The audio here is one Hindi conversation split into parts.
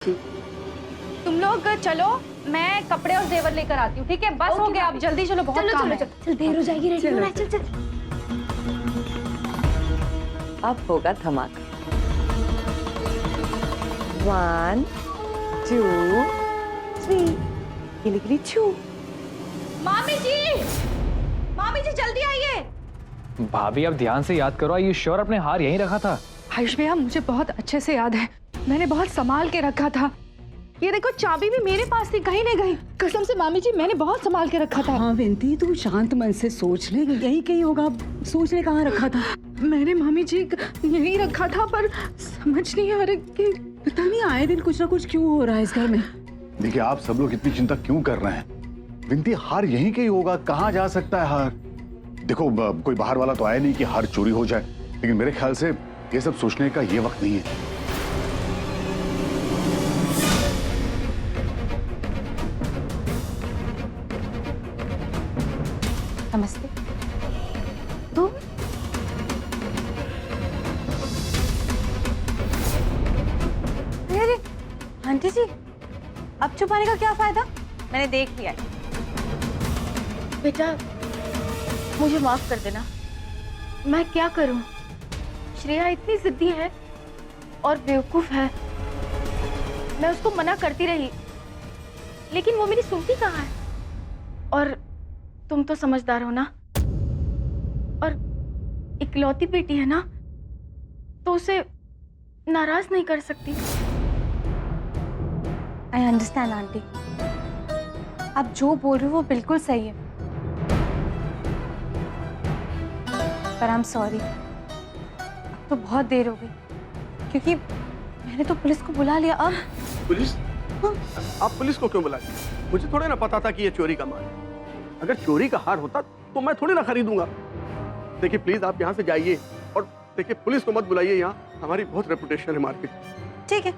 तुम लोग चलो, मैं कपड़े और जेवर लेकर आती हूँ, ठीक है? बस हो गया, आप जल्दी चलो, बहुत काम है। चल देर हो जाएगी, रेडी होना है, चल चल। अब होगा धमाका। 1 2 3 गिली छू। मामी जी जल्दी आइए। भाभी आप ध्यान से याद करो, ये श्योर अपने हार यहीं रखा था? आयुष भैया, मुझे बहुत अच्छे से याद है, मैंने बहुत संभाल के रखा था। ये देखो, चाबी भी मेरे पास थी, कहीं नहीं गई। कसम से मामी जी, मैंने बहुत संभाल के रखा था। हाँ विंती, तू शांत मन से सोच ले, यही कहीं होगा। सोच ले कहाँ रखा था। मैंने मामी जी यहीं रखा था, पर समझ नहीं आ रहा कि पता नहीं आए दिन कुछ ना कुछ क्यों हो रहा है इस घर में। देखिए, आप सब लोग इतनी चिंता क्यों कर रहे हैं? विंती, हार यहीं कहीं होगा, कहाँ जा सकता है हार? देखो, कोई बाहर वाला तो आया नहीं कि हार चोरी हो जाए, लेकिन मेरे ख्याल से ये सब सोचने का ये वक्त नहीं है। नमस्ते। तुम? अरे आंटी जी, अब छुपाने का क्या फायदा? मैंने देख लिया। बेटा, मुझे माफ कर देना। मैं क्या करूं? श्रेया इतनी जिद्दी है और बेवकूफ है। मैं उसको मना करती रही, लेकिन वो मेरी सुनती कहाँ है। और तुम तो समझदार हो ना, और इकलौती बेटी है ना, तो उसे नाराज नहीं कर सकती। आई अंडरस्टैंड आंटी, आप जो बोल रहे हो वो बिल्कुल सही है, पर आई एम सॉरी, अब तो बहुत देर हो गई, क्योंकि मैंने तो पुलिस को बुला लिया। अब पुलिस? आप पुलिस को क्यों बुला लिया? मुझे थोड़े ना पता था कि ये चोरी का माल है। अगर चोरी का हार होता तो मैं थोड़ी ना खरीदूंगा। देखिए प्लीज, आप यहाँ से जाइए, और देखिए पुलिस को मत बुलाइए, यहाँ हमारी बहुत रेपुटेशन है मार्केट। ठीक है,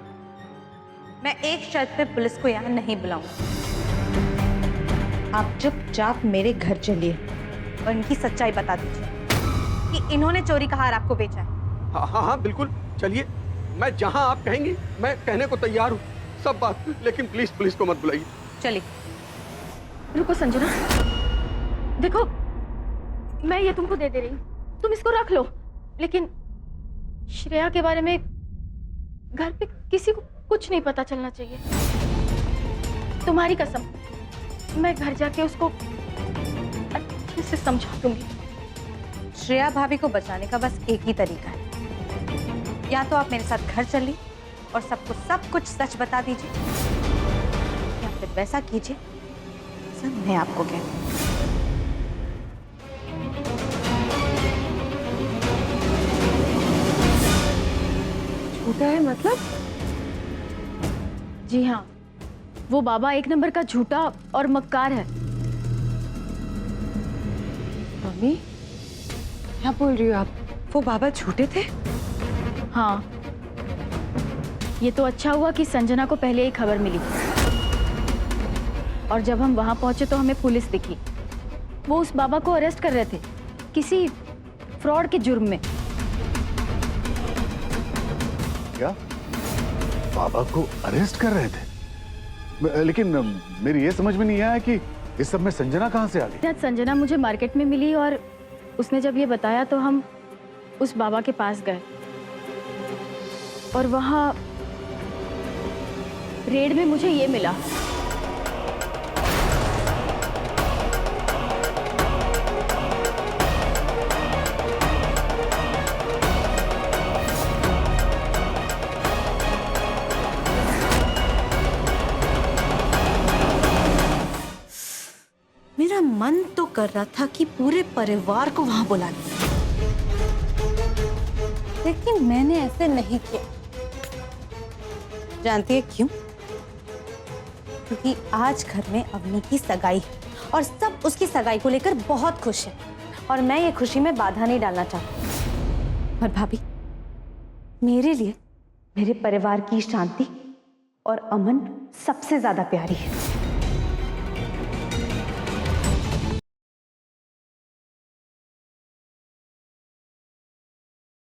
मैं एक शर्त पे पुलिस को यहाँ नहीं बुलाऊंगा। आप चुपचाप मेरे घर चलिए और इनकी सच्चाई बता दीजिए कि इन्होंने चोरी का हार आपको बेचा है। हाँ हाँ हाँ बिल्कुल, चलिए, मैं जहाँ आप कहेंगी मैं कहने को तैयार हूँ सब बात, लेकिन प्लीज पुलिस को मत बुलाइए। चलिए। रुको संजना, देखो, मैं ये तुमको दे रही हूँ, तुम इसको रख लो, लेकिन श्रेया के बारे में घर पे किसी को कुछ नहीं पता चलना चाहिए। तुम्हारी कसम, मैं घर जाके उसको अच्छे से समझा दूंगी। श्रेया भाभी को बचाने का बस एक ही तरीका है, या तो आप मेरे साथ घर चलिए और सबको सब कुछ सच बता दीजिए, या फिर वैसा कीजिए सब मैं आपको कहती हूँ। झूठा है मतलब? जी हाँ, वो बाबा एक नंबर का झूठा और मक्कार है। मम्मी, क्या बोल रही हो आप? वो बाबा झूठे थे? हाँ, ये तो अच्छा हुआ कि संजना को पहले ही खबर मिली, और जब हम वहां पहुंचे तो हमें पुलिस दिखी। वो उस बाबा को अरेस्ट कर रहे थे किसी फ्रॉड के जुर्म में। क्या बाबा को अरेस्ट कर रहे थे? लेकिन मेरी ये समझ में नहीं आया कि इस सब में संजना कहाँ से आ गई? संजना मुझे मार्केट में मिली, और उसने जब ये बताया तो हम उस बाबा के पास गए, और वहां रेड में मुझे ये मिला। मेरा मन तो कर रहा था कि पूरे परिवार को वहां बुला लिया, लेकिन मैंने ऐसे नहीं किया। जानती है क्यों? क्योंकि आज घर में अवनी की सगाई है और सब उसकी सगाई को लेकर बहुत खुश हैं, और मैं ये खुशी में बाधा नहीं डालना चाहती। पर भाभी, मेरे लिए मेरे परिवार की शांति और अमन सबसे ज्यादा प्यारी है।